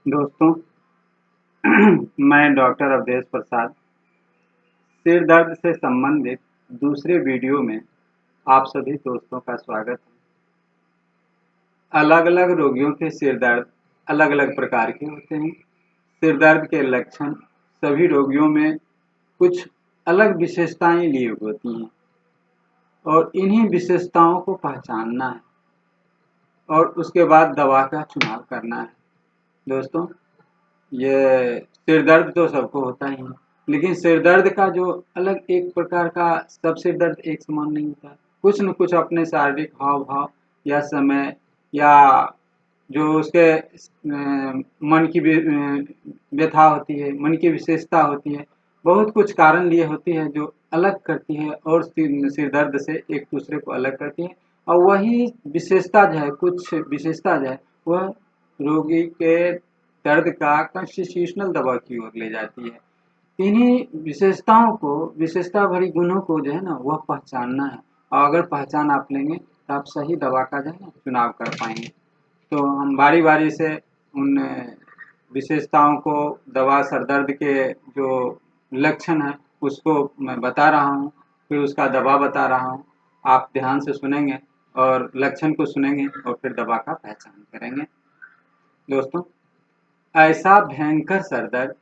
दोस्तों मैं डॉक्टर अवधेश प्रसाद सिर दर्द से संबंधित दूसरे वीडियो में आप सभी दोस्तों का स्वागत है। अलग अलग रोगियों के सिर दर्द अलग अलग प्रकार के होते हैं। सिर दर्द के लक्षण सभी रोगियों में कुछ अलग विशेषताएं लिए होती हैं और इन्हीं विशेषताओं को पहचानना है और उसके बाद दवा का चुनाव करना है। दोस्तों, ये सिर दर्द तो सबको होता ही है, लेकिन सिर दर्द का जो अलग एक प्रकार का सब सिर दर्द एक समान नहीं होता। कुछ न कुछ अपने शारीरिक हाव भाव या समय या जो उसके मन की व्यथा होती है, मन की विशेषता होती है, बहुत कुछ कारण लिए होती है जो अलग करती है और सिर दर्द से एक दूसरे को अलग करती है। और वही विशेषता जो है, कुछ विशेषता जो है, वह रोगी के दर्द का कॉन्स्टिट्यूशनल दवा की ओर ले जाती है। इन्हीं विशेषताओं को, विशेषता भरी गुणों को जो है ना, वह पहचानना है और अगर पहचान आप लेंगे तो आप सही दवा का जो है ना चुनाव कर पाएंगे। तो हम बारी बारी से उन विशेषताओं को, दवा सर दर्द के जो लक्षण है उसको मैं बता रहा हूँ, फिर उसका दवा बता रहा हूँ। आप ध्यान से सुनेंगे और लक्षण को सुनेंगे और फिर दवा का पहचान करेंगे। दोस्तों, ऐसा भयंकर सर दर्द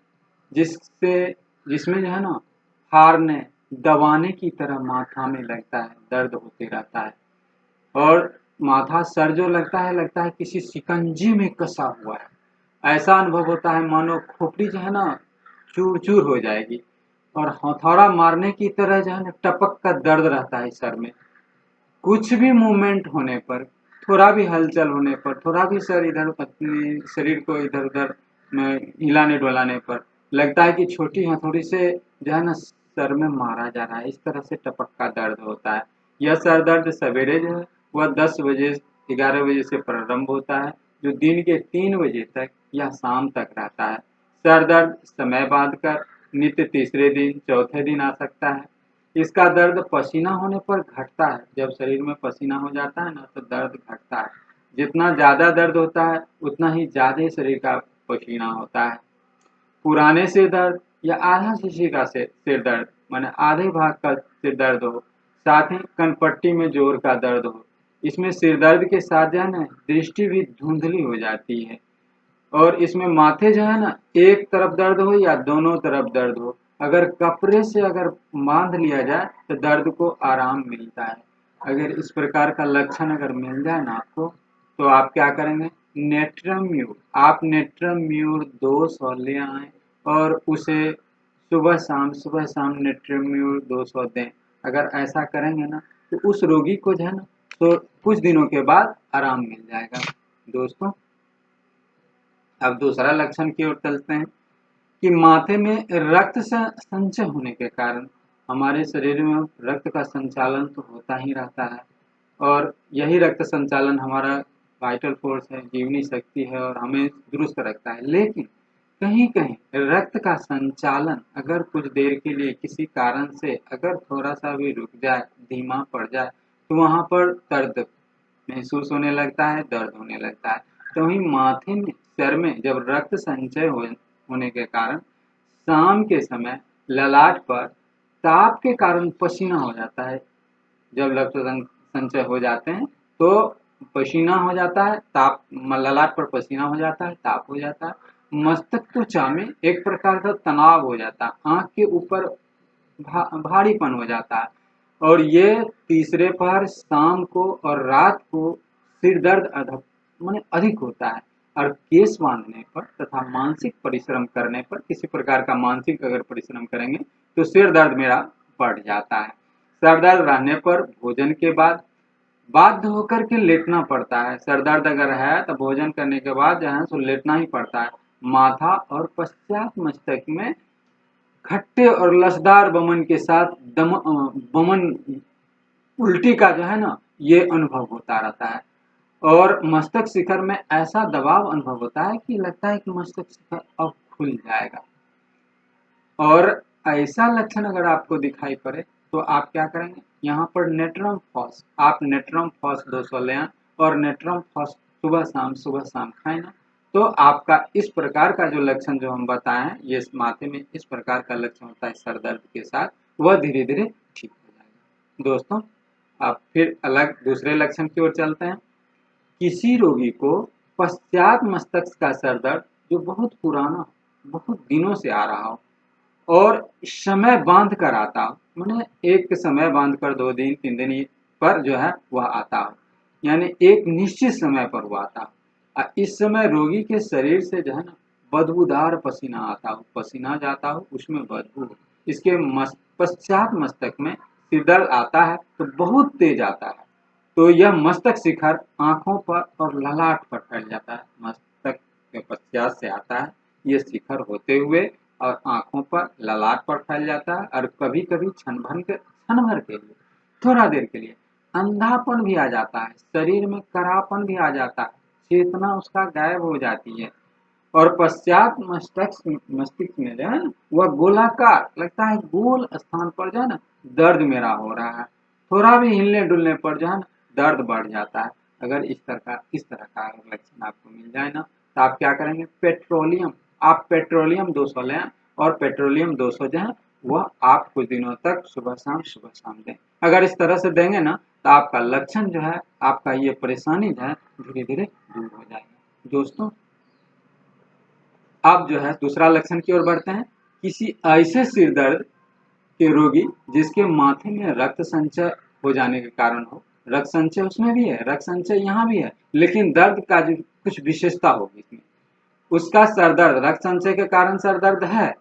जिसमें जो है ना हारने दबाने की तरह माथा में लगता है, दर्द होते रहता है और माथा सर जो लगता है किसी शिकंजी में कसा हुआ है। ऐसा अनुभव होता है मानो खोपड़ी जो है ना चूर चूर हो जाएगी और हथौड़ा मारने की तरह जो है ना टपक का दर्द रहता है सर में। कुछ भी मूवमेंट होने पर, थोड़ा भी हलचल होने पर, थोड़ा भी सर इधर अपने शरीर को इधर उधर हिलाने डुलाने पर लगता है कि छोटी हथौड़ी से जो है ना सर में मारा जा रहा है। इस तरह से टपक का दर्द होता है। यह सर दर्द सवेरे जो है वह 10 बजे 11 बजे से प्रारंभ होता है, जो दिन के 3 बजे तक या शाम तक रहता है। सर दर्द समय बांध कर नित्य तीसरे दिन चौथे दिन आ सकता है। इसका दर्द पसीना होने पर घटता है। जब शरीर में पसीना हो जाता है ना तो दर्द घटता है। जितना ज़्यादा दर्द होता है उतना ही ज़्यादा शरीर का पसीना होता है। पुराने सिर दर्द या आधा शीशी का सिर दर्द माने आधे भाग का सिर दर्द हो, साथ ही कनपट्टी में जोर का दर्द हो, इसमें सिर दर्द के साथ जो है ना दृष्टि भी धुंधली हो जाती है और इसमें माथे जो है ना एक तरफ दर्द हो या दोनों तरफ दर्द हो, अगर कपड़े से अगर बांध लिया जाए तो दर्द को आराम मिलता है। अगर इस प्रकार का लक्षण अगर मिल जाए ना आपको तो आप क्या करेंगे, नेट्रम म्यूर, आप नेट्रम म्यूर 200 ले आए और उसे सुबह शाम नेट्रम म्यूर 200 दें। अगर ऐसा करेंगे ना तो उस रोगी को जो है ना तो कुछ दिनों के बाद आराम मिल जाएगा। दोस्तों, अब दूसरा लक्षण की ओर चलते हैं कि माथे में रक्त संचय होने के कारण हमारे शरीर में रक्त का संचालन तो होता ही रहता है और यही रक्त संचालन हमारा वाइटल फोर्स है, जीवनी शक्ति है और हमें दुरुस्त रखता है। लेकिन कहीं कहीं रक्त का संचालन अगर कुछ देर के लिए किसी कारण से अगर थोड़ा सा भी रुक जाए, धीमा पड़ जाए, तो वहां पर दर्द महसूस होने लगता है, दर्द होने लगता है। तो वहीं माथे में, सर में जब रक्त संचय होने के कारण शाम के समय ललाट पर ताप के कारण पसीना हो जाता है। जब रक्त संचय हो जाते हैं तो पसीना हो जाता है, ताप, ललाट पर पसीना हो जाता है, ताप हो जाता है। मस्तक त्वचा में एक प्रकार का तनाव हो जाता है, आंख के ऊपर भारीपन हो जाता है और ये तीसरे पहर, शाम को और रात को सिर दर्द माने अधिक होता है। और केस बांधने पर तथा मानसिक परिश्रम करने पर, किसी प्रकार का मानसिक अगर परिश्रम करेंगे तो सिर दर्द मेरा बढ़ जाता है। सर दर्द रहने पर भोजन के बाद बाध्य होकर के लेटना पड़ता है। सर दर्द अगर है तो भोजन करने के बाद जो है सो लेटना ही पड़ता है। माथा और पश्चात मस्तक में खट्टे और लसदार बमन के साथ बमन, उल्टी का जो है ना ये अनुभव होता रहता है और मस्तक शिखर में ऐसा दबाव अनुभव होता है कि लगता है कि मस्तक शिखर अब खुल जाएगा। और ऐसा लक्षण अगर आपको दिखाई पड़े तो आप क्या करेंगे, यहाँ पर नेट्रम फॉस, आप नेट्रम फॉस 200 ले आए और नेट्रम फॉस सुबह शाम खाएं ना तो आपका इस प्रकार का जो लक्षण जो हम बताए हैं, ये माथे में इस प्रकार का लक्षण होता है सर दर्द के साथ, वह धीरे धीरे ठीक हो जाएगा। दोस्तों, अब फिर अलग दूसरे लक्षण की ओर चलते हैं। किसी रोगी को पश्चात मस्तक का सर दर्द जो बहुत पुराना, बहुत दिनों से आ रहा हो और समय बांध कर आता हो, मैंने एक समय बांध कर 2 दिन 3 दिन पर जो है वह आता हो, यानी एक निश्चित समय पर वह आता हो। इस समय रोगी के शरीर से जो है ना बदबूदार पसीना आता हो, पसीना जाता हो, उसमें बदबू हो। इसके पश्चात मस्तक में सिरदर्द आता है तो बहुत तेज आता है, तो यह मस्तक शिखर आंखों पर और ललाट पर फैल जाता है। मस्तक के पश्चात से आता है, ये शिखर होते हुए और आंखों पर ललाट पर फैल जाता है, और कभी कभी क्षण भर के लिए, थोड़ा देर के लिए अंधापन भी आ जाता है, शरीर में करापन भी आ जाता है, चेतना उसका गायब हो जाती है। और पश्चात मस्तिष्क में जो है ना वह गोलाकार लगता है, गोल स्थान पर जो है ना दर्द मेरा हो रहा है, थोड़ा भी हिलने डुलने पर जो है ना दर्द बढ़ जाता है। अगर इस तरह का अगर लक्षण आपको मिल जाए ना, तो आप क्या करेंगे, आप पेट्रोलियम 200 लें, और पेट्रोलियम 200 जो है वह आप कुछ दिनों तक सुबह शाम दें। अगर इस तरह से देंगे ना, तो आपका लक्षण जो है, आपका ये परेशानी जो है धीरे धीरे दूर हो जाएगी। दोस्तों, अब जो है दूसरा लक्षण की ओर बढ़ते हैं। किसी ऐसे सिर दर्द के रोगी जिसके माथे में रक्त संचय हो जाने के कारण हो, रक्त संचय उसमें भी है, रक्त संचय यहाँ भी है, लेकिन दर्द का जो कुछ विशेषता होगी इसमें, उसका सर दर्द रक्त संचय के कारण सर दर्द है,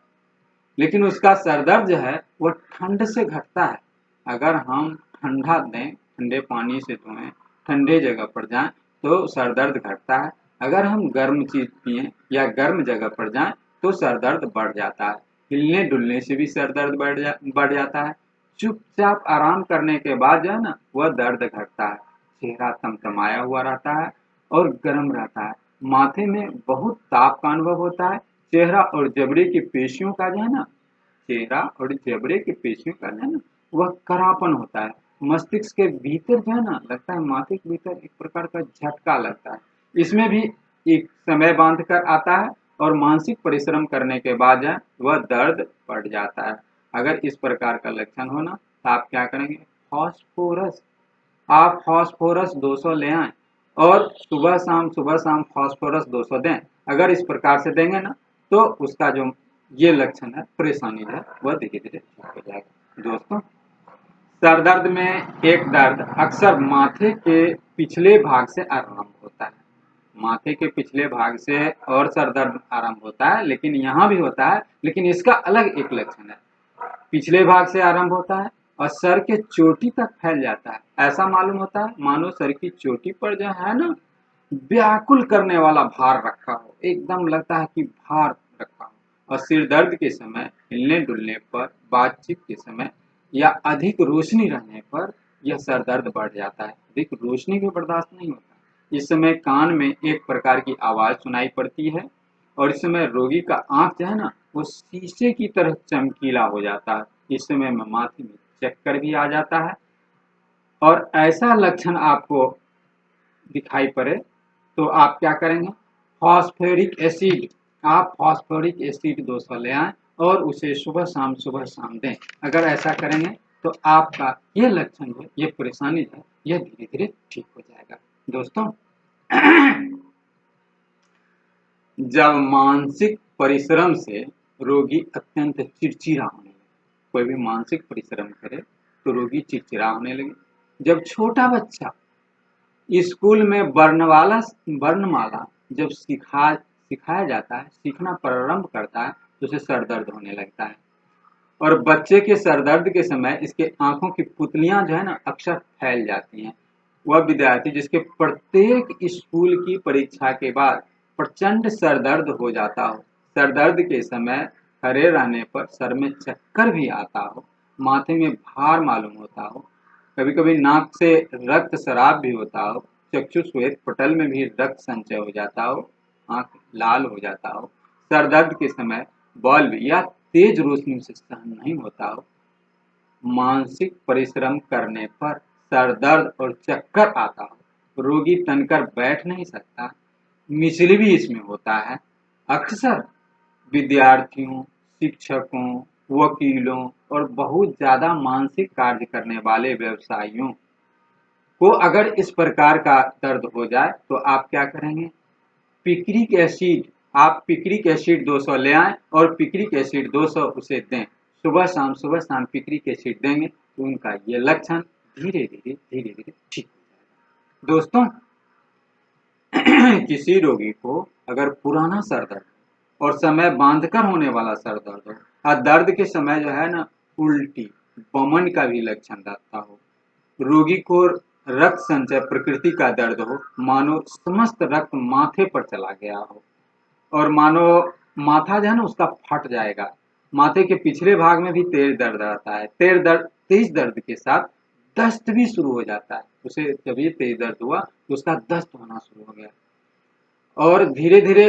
लेकिन उसका सर दर्द जो है वो ठंड से घटता है। अगर हम ठंडा दें, ठंडे पानी से धोएं, ठंडे जगह पर जाएं, तो सर दर्द घटता है। अगर हम गर्म चीज पिए या गर्म जगह पर जाएं, तो सर दर्द बढ़ जाता है। हिलने डुलने से भी सर दर्द बढ़ जाता है। चुपचाप आराम करने के बाद जो है ना वह दर्द घटता है। चेहरा तमतमाया हुआ रहता है और गर्म रहता है। माथे में बहुत ताप का अनुभव होता है। चेहरा और जबड़े की पेशियों का जो है ना, चेहरा और जबड़े की पेशियों का जो है ना वह करापन होता है। मस्तिष्क के भीतर जो है ना लगता है, माथे के भीतर एक प्रकार का झटका लगता है। इसमें भी एक समय बांध कर आता है, और मानसिक परिश्रम करने के बाद जो है वह दर्द बढ़ जाता है। अगर इस प्रकार का लक्षण हो ना, तो आप क्या करेंगे, फॉस्फोरस आप फास्फोरस 200 ले आएं, और सुबह शाम फास्फोरस 200 दें। अगर इस प्रकार से देंगे ना, तो उसका जो ये लक्षण है, परेशानी है, वह धीरे धीरे ठीक हो जाएगा। दोस्तों, सर दर्द में एक दर्द अक्सर माथे के पिछले भाग से आरंभ होता है। माथे के पिछले भाग से और सर दर्द आरंभ होता है, लेकिन यहाँ भी होता है, लेकिन इसका अलग एक लक्षण है। पिछले भाग से आरंभ होता है और सर के चोटी तक फैल जाता है। ऐसा मालूम होता है मानो सर की चोटी पर जो है ना व्याकुल करने वाला भार रखा हो, एकदम लगता है कि भार रखा हो। और सिर दर्द के समय, हिलने डुलने पर, बातचीत के समय या अधिक रोशनी रहने पर यह सर दर्द बढ़ जाता है। अधिक रोशनी भी बर्दाश्त नहीं होता। इस समय कान में एक प्रकार की आवाज सुनाई पड़ती है, और इस समय रोगी का आंख जो है ना वो शीशे की तरह चमकीला हो जाता है। इस समय में माथे में चक्कर भी आ जाता है। और ऐसा लक्षण आपको दिखाई पड़े, तो आप क्या करेंगे, फॉस्फोरिक एसिड आप फॉस्फोरिक एसिड 200 ले आएं, और उसे सुबह शाम दें। अगर ऐसा करेंगे तो आपका ये लक्षण है, ये परेशानी है, यह धीरे धीरे ठीक हो जाएगा। दोस्तों, जब मानसिक परिश्रम से रोगी अत्यंत चिड़चिड़ा होने लगे, कोई भी मानसिक परिश्रम करे तो रोगी चिड़चिड़ा होने लगे। जब छोटा बच्चा स्कूल में वर्णमाला जब सिखाया जाता है, सीखना प्रारंभ करता है, तो उसे सर दर्द होने लगता है। और बच्चे के सर दर्द के समय इसके आंखों की पुतलियां जो है ना अक्सर फैल जाती हैं। वह विद्यार्थी जिसके प्रत्येक स्कूल की परीक्षा के बाद प्रचंड सर दर्द हो जाता हो, सर दर्द के समय खड़े रहने पर सर में चक्कर भी आता हो, माथे में भार मालूम होता हो, कभी कभी नाक से रक्त शराब भी होता हो, चक्षु श्वेत पटल में भी रक्त संचय हो जाता हो, आंख लाल हो जाता हो, सर दर्द के समय बल्ब या तेज रोशनी से सहन नहीं होता हो, मानसिक परिश्रम करने पर सर दर्द और चक्कर आता हो, रोगी तनकर बैठ नहीं सकता, मिसली भी इसमें होता है। अक्सर विद्यार्थियों, शिक्षकों, वकीलों और बहुत ज़्यादा मानसिक कार्य करने वाले व्यवसायियों को अगर इस प्रकार का दर्द हो जाए तो आप क्या करेंगे? पिक्रिक एसिड, आप पिक्रिक एसिड 200 ले आएं और पिक्रिक एसिड 200 उसे दें। सुबह शाम पिक्रिक एसिड देंगे तो उनका ये लक्षण धीरे धीरे ठीक हो जाएगा। दोस्तों, किसी रोगी को अगर पुराना सर दर्द और समय बांधकर होने वाला सर दर्द हो और दर्द के समय जो है ना उल्टी, बमन का भी लक्षण रहता हो, रोगी को रक्त संचय प्रकृति का दर्द हो, मानो समस्त रक्त माथे पर चला गया हो और मानो माथा जो है ना उसका फट जाएगा। माथे के पिछले भाग में भी तेज दर्द रहता है। तेज दर्द के साथ दस्त भी शुरू हो जाता है। उसे जब ये तेज दर्द हुआ तो उसका दस्त होना शुरू हो गया और धीरे धीरे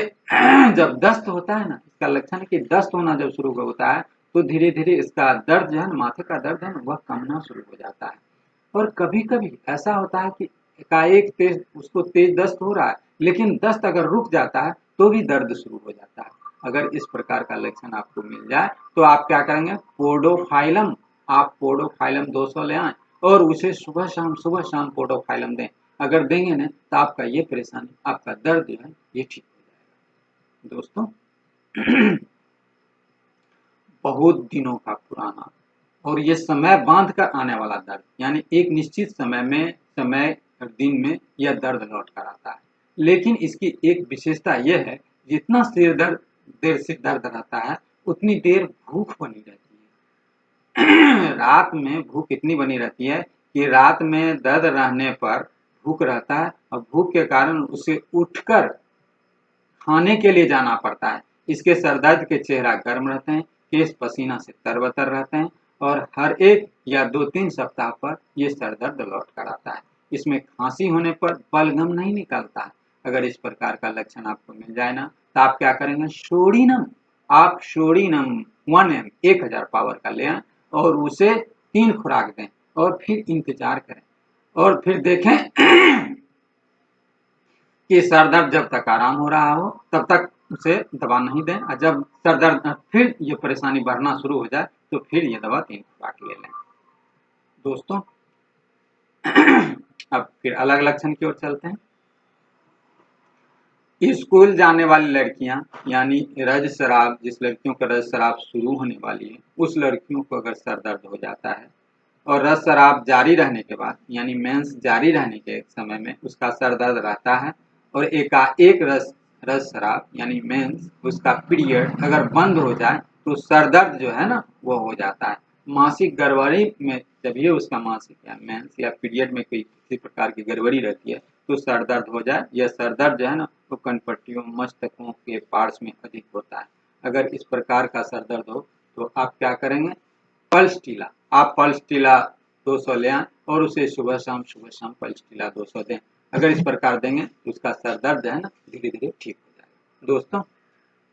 जब दस्त होता है ना, इसका लक्षण है कि दस्त होना जब शुरू होता है तो धीरे धीरे इसका दर्द जो है ना, माथे का दर्द है ना, वह कमना शुरू हो जाता है। और कभी कभी ऐसा होता है कि एकाएक तेज दस्त हो रहा है, लेकिन दस्त अगर रुक जाता है तो भी दर्द शुरू हो जाता है। अगर इस प्रकार का लक्षण आपको मिल जाए तो आप क्या करेंगे? पोडोफाइलम, आप पोडोफाइलम 200 ले आए और उसे सुबह शाम पोडोफाइलम दें। अगर देंगे ना तो आपका ये परेशानी, आपका दर्द जो है ये ठीक हो जाएगा। दोस्तों, बहुत दिनों का पुराना और ये समय बांध कर आने वाला दर्द, यानी एक निश्चित समय दिन में यह दर्द लौट कर आता है। लेकिन इसकी एक विशेषता यह है, जितना सिर दर्द देर से दर्द रहता है उतनी देर भूख बनी रहती है। रात में भूख इतनी बनी रहती है कि रात में दर्द रहने पर भूख रहता है और भूख के कारण उसे उठकर खाने के लिए जाना पड़ता है। इसके सरदर्द के चेहरा गर्म रहते हैं, केस पसीना से तरबतर रहते हैं और हर 1 या 2-3 सप्ताह पर ये सरदर्द लौट कर आता है। इसमें खांसी होने पर बलगम नहीं निकलता है। अगर इस प्रकार का लक्षण आपको मिल जाए ना तो आप क्या करेंगे? शोडिनम, आप शोडिनम 1 एम 1000 पावर का ले आएं और उसे 3 खुराक दें और फिर इंतजार करें और फिर देखें कि सर दर्द जब तक आराम हो रहा हो तब तक उसे दवा नहीं दें और जब सर दर्द फिर ये परेशानी बढ़ना शुरू हो जाए तो फिर ये दवा 3 खुराक ले लें। दोस्तों, अब फिर अलग लक्षण की ओर चलते हैं। स्कूल जाने वाली लड़कियां, यानी रजस्राव, जिस लड़कियों का रजस्राव शुरू होने वाली है उस लड़कियों को अगर सर दर्द हो जाता है और रजस्राव जारी रहने के बाद, यानी मेंस जारी रहने के समय में उसका सर दर्द रहता है और एकाएक रजस्राव यानी मेंस, उसका पीरियड अगर बंद हो जाए तो सर दर्द जो है ना वो हो जाता है। मासिक गड़बड़ी में जब ये उसका मासिक या मेंस या पीरियड में कोई किसी प्रकार की गड़बड़ी रहती है तो सर दर्द हो जाए, यह सर दर्द जो है ना वो कनपट्टियों, मस्तकों के पार्ट्स में अधिक होता है। अगर इस प्रकार का सर दर्द हो तो आप क्या करेंगे? पल्स टीला, आप पल्स टीला 200 ले आएं और उसे सुबह शाम पल्स टीला 200 दें। अगर इस प्रकार देंगे तो उसका सर दर्द जो है ना धीरे धीरे ठीक हो जाएगा। दोस्तों,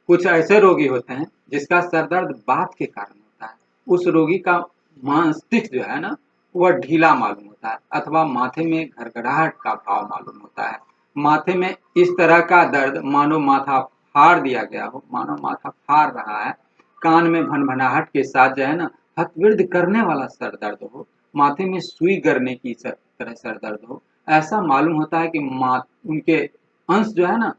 कुछ ऐसे रोगी होते हैं जिसका सर दर्द बात के कारण होता है। उस रोगी का मस्तिष्क जो है ना वह ढीला मालूम होता है अथवा माथे में घड़घड़ाहट का भाव मालूम होता है। माथे में इस तरह का दर्द मानो माथा फाड़ दिया गया हो, मानो माथा फाड़ रहा है। कान में भनभनाहट के साथ जो है ना हथविर्द करने वाला सर दर्द हो, माथे में सुई गरने की तरह सर दर्द हो। ऐसा मालूम होता है कि उनके अंश जो है ना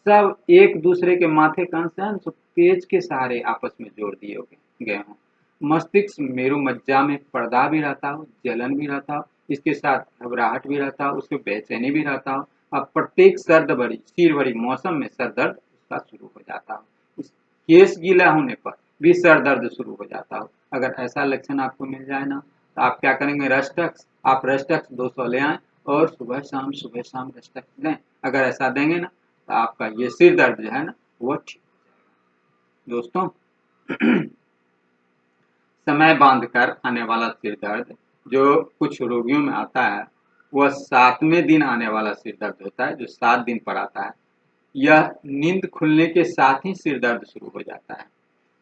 सब एक दूसरे के माथे का अंश है तो पेज के सहारे आपस में जोड़ दिए गए हों। मस्तिष्क मेरु मज्जा में पर्दा भी रहता हो, जलन भी रहता हो, इसके साथ घबराहट भी रहता हो, उसके बेचैनी भी रहता हो। अब प्रत्येक सिर भरी मौसम में सर दर्द उसका शुरू हो जाता हो। इस केस गीला होने पर भी सर दर्द शुरू हो जाता हो। अगर ऐसा लक्षण आपको मिल जाए ना तो आप क्या करेंगे? रस्टक्स, आप रस्टक्स 200 ले आएं और सुबह शाम रस्टक्स दें। अगर ऐसा देंगे ना तो आपका ये सिर दर्द जो है ना वो ठीक हो जाएगा। दोस्तों, समय बांधकर आने वाला सिर दर्द जो कुछ रोगियों में आता है वह 7वें दिन आने वाला सिर दर्द होता है, जो 7 दिन पर आता है। यह नींद खुलने के साथ ही सिर दर्द शुरू हो जाता है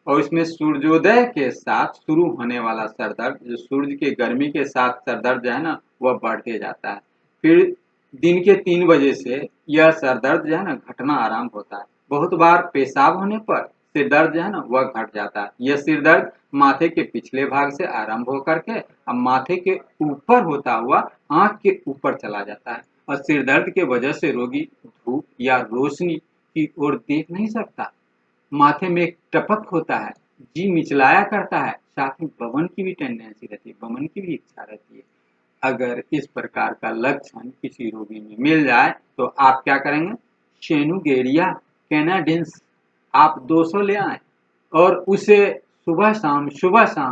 और इसमें सूर्योदय के साथ शुरू होने वाला सर दर्द, जो सूर्य के गर्मी के साथ सर दर्द जो है ना वह बढ़ते जाता है। फिर दिन के 3 बजे से यह सर दर्द जो है ना घटना आरंभ होता है। बहुत बार पेशाब होने पर सिर दर्द जो है ना वह घट जाता है। यह सिर दर्द माथे के पिछले भाग से आरंभ होकर के अब माथे के ऊपर होता हुआ आंख के ऊपर चला जाता है और सिर दर्द के वजह से रोगी धूप या रोशनी की ओर देख नहीं सकता। माथे में एक टपक होता है, जी मिचलाया करता है, साथ में बमन की भी टेंडेंसी रहती है, बमन की भी इच्छा रहती है। अगर इस प्रकार का लक्षण किसी रोगी में मिल जाए तो आप क्या करेंगे? शेनुगेरिया कैनाडेंस आप 200 ले आए और उसे सुबह शाम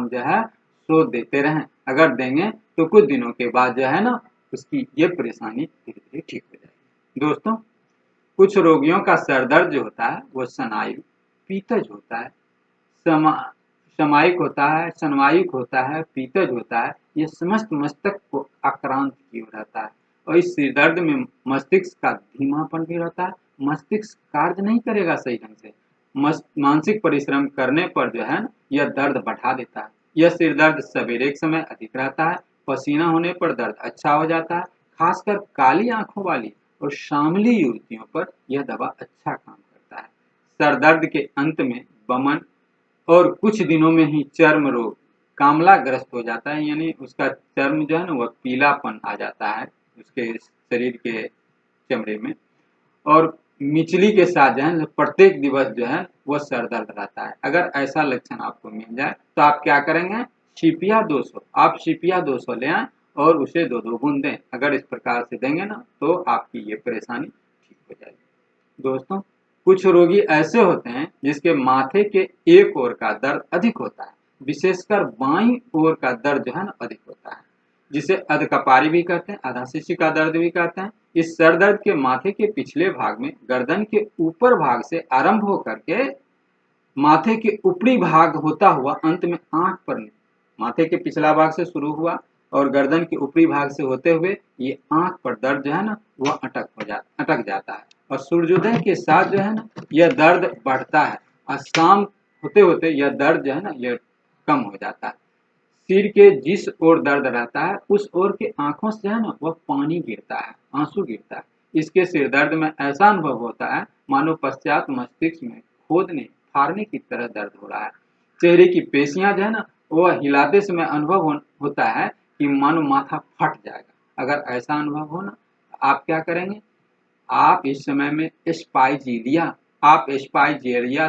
जो है सो देते रहें। अगर देंगे तो कुछ दिनों के बाद जो है ना उसकी ये परेशानी धीरे धीरे ठीक हो जाएगी। दोस्तों, कुछ रोगियों का सर दर्द जो होता है वो स्नायु पीतज होता है, समा सामायिक होता है, सनवायिक होता है, पीतज होता है। ये समस्त मस्तक को आक्रांत किए रहता है और इस सिर दर्द में मस्तिष्क का धीमापन भी रहता है। मस्तिष्क कार्य नहीं करेगा सही ढंग से। मानसिक परिश्रम करने पर जो है ना यह दर्द बढ़ा देता है। यह सिर दर्द सवेरे के समय अधिक रहता है। पसीना होने पर दर्द अच्छा हो जाता है। खासकर काली आंखों वाली और शामली युवतियों पर यह दवा अच्छा काम करता है। सर दर्द के अंत में बमन और कुछ दिनों में ही चर्म रोग कामलाग्रस्त हो जाता है, यानी उसका चर्म जो है ना वह पीलापन आ जाता है उसके शरीर के चमड़े में। और मिचली के साथ जो है प्रत्येक दिवस जो है वह सर दर्द रहता है। अगर ऐसा लक्षण आपको मिल जाए तो आप क्या करेंगे? शिपिया 200 आप शिपिया 200 ले आए और उसे 2-2 बूंद दें। अगर इस प्रकार से देंगे ना तो आपकी ये परेशानी ठीक हो जाएगी। दोस्तों, कुछ रोगी ऐसे होते हैं जिसके माथे के एक ओर का दर्द अधिक होता है, विशेषकर बाईं ओर का दर्द जो है ना अधिक होता है, जिसे अधकपारी भी कहते हैं, आधा शीशी का दर्द भी कहते हैं। इस सर दर्द के माथे के पिछले भाग में गर्दन के ऊपर भाग से आरंभ होकर के माथे के ऊपरी भाग होता हुआ अंत में आंख पर माथे के पिछला भाग से शुरू हुआ और गर्दन के ऊपरी भाग से होते हुए ये आंख पर दर्द जो है ना वह अटक जाता है और सूर्योदय के साथ जो है ना यह दर्द बढ़ता है और शाम होते होते यह दर्द जो है ना यह कम हो जाता है। सिर के जिस ओर दर्द रहता है उस ओर के आंखों से है ना वह पानी गिरता है, आंसू गिरता है। इसके सिर दर्द में ऐसा अनुभव होता है मानो पश्चात मस्तिष्क में खोदने फाड़ने की तरह दर्द हो रहा है। चेहरे की पेशियां जो है ना वह हिलाते समय अनुभव होता है कि मानो माथा फट जाएगा। अगर ऐसा अनुभव हो ना तो आप क्या करेंगे? आप इस समय में स्पाइजेरिया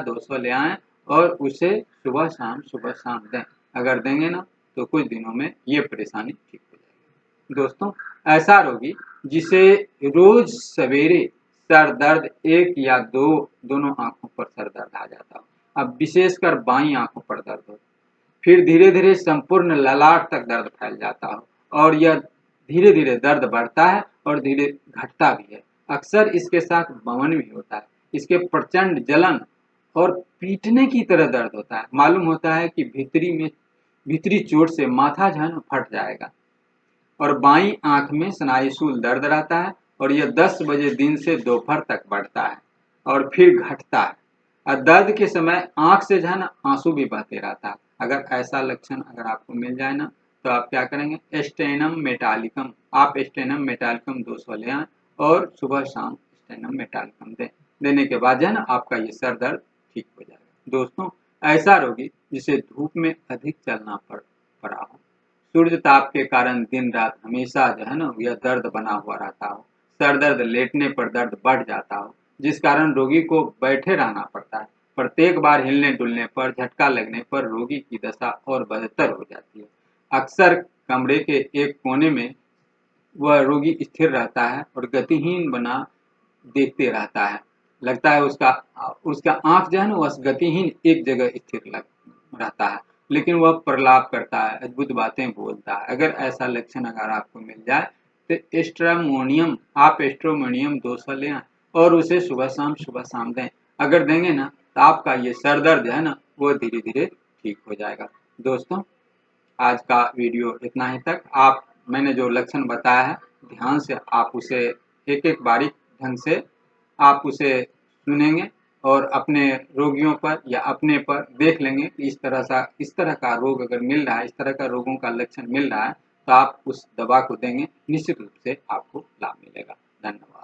200 ले आएं और उसे सुबह शाम दें। अगर देंगे ना तो कुछ दिनों में ये परेशानी ठीक हो जाएगी। दोस्तों, ऐसा रोगी जिसे रोज सवेरे सर दर्द एक या दो दोनों आंखों पर सर दर्द आ जाता हो, अब विशेषकर बाई आंखों पर दर्द हो, फिर धीरे धीरे संपूर्ण ललाट तक दर्द फैल जाता हो और यह धीरे धीरे दर्द बढ़ता है और धीरे घटता भी है। अक्सर इसके साथ बमन भी होता है। इसके प्रचंड जलन और पीटने की तरह दर्द होता है। मालूम होता है कि भीतरी चोट से माथा जो है ना फट जाएगा और बाईं आंख में स्नायुशूल दर्द रहता है और यह 10 बजे दिन से दोपहर तक बढ़ता है और फिर घटता है और दर्द के समय आंख से जो है ना आंसू भी बहते रहता है। अगर ऐसा लक्षण अगर आपको मिल जाए ना तो आप क्या करेंगे? स्टेनम मेटालिकम 200 ले आए और सुबह शाम स्टेनम मेटालिकम देने के बाद जो है ना आपका ये सर दर्द ठीक हो जाएगा। दोस्तों, ऐसा रोगी जिसे धूप में अधिक चलना पड़ा हो, सूर्य ताप के कारण दिन रात हमेशा जो है ना यह दर्द बना हुआ रहता हो, सर दर्द लेटने पर दर्द बढ़ जाता हो जिस कारण रोगी को बैठे रहना पड़ता है, प्रत्येक बार हिलने डुलने पर झटका लगने पर रोगी की दशा और बदतर हो जाती है। अक्सर कमरे के एक कोने में वह रोगी स्थिर रहता है और गतिहीन बना देखते रहता है। लगता है उसका उसका आंख जो है ना वह गतिहीन एक जगह स्थिर लग रहता है, लेकिन वह प्रलाप करता है, अद्भुत बातें बोलता है। अगर ऐसा लक्षण अगर आपको मिल जाए तो एस्ट्रोमोनियम 200 ले आए और उसे सुबह शाम दें। अगर देंगे ना तो आपका ये सर दर्द है ना वो धीरे धीरे ठीक हो जाएगा। दोस्तों, आज का वीडियो इतना ही तक। आप मैंने जो लक्षण बताया है ध्यान से आप उसे एक एक बारीक ढंग से आप उसे सुनेंगे और अपने रोगियों पर या अपने पर देख लेंगे कि इस तरह का रोग अगर मिल रहा है, इस तरह का रोगों का लक्षण मिल रहा है तो आप उस दवा को देंगे, निश्चित रूप से आपको लाभ मिलेगा। धन्यवाद।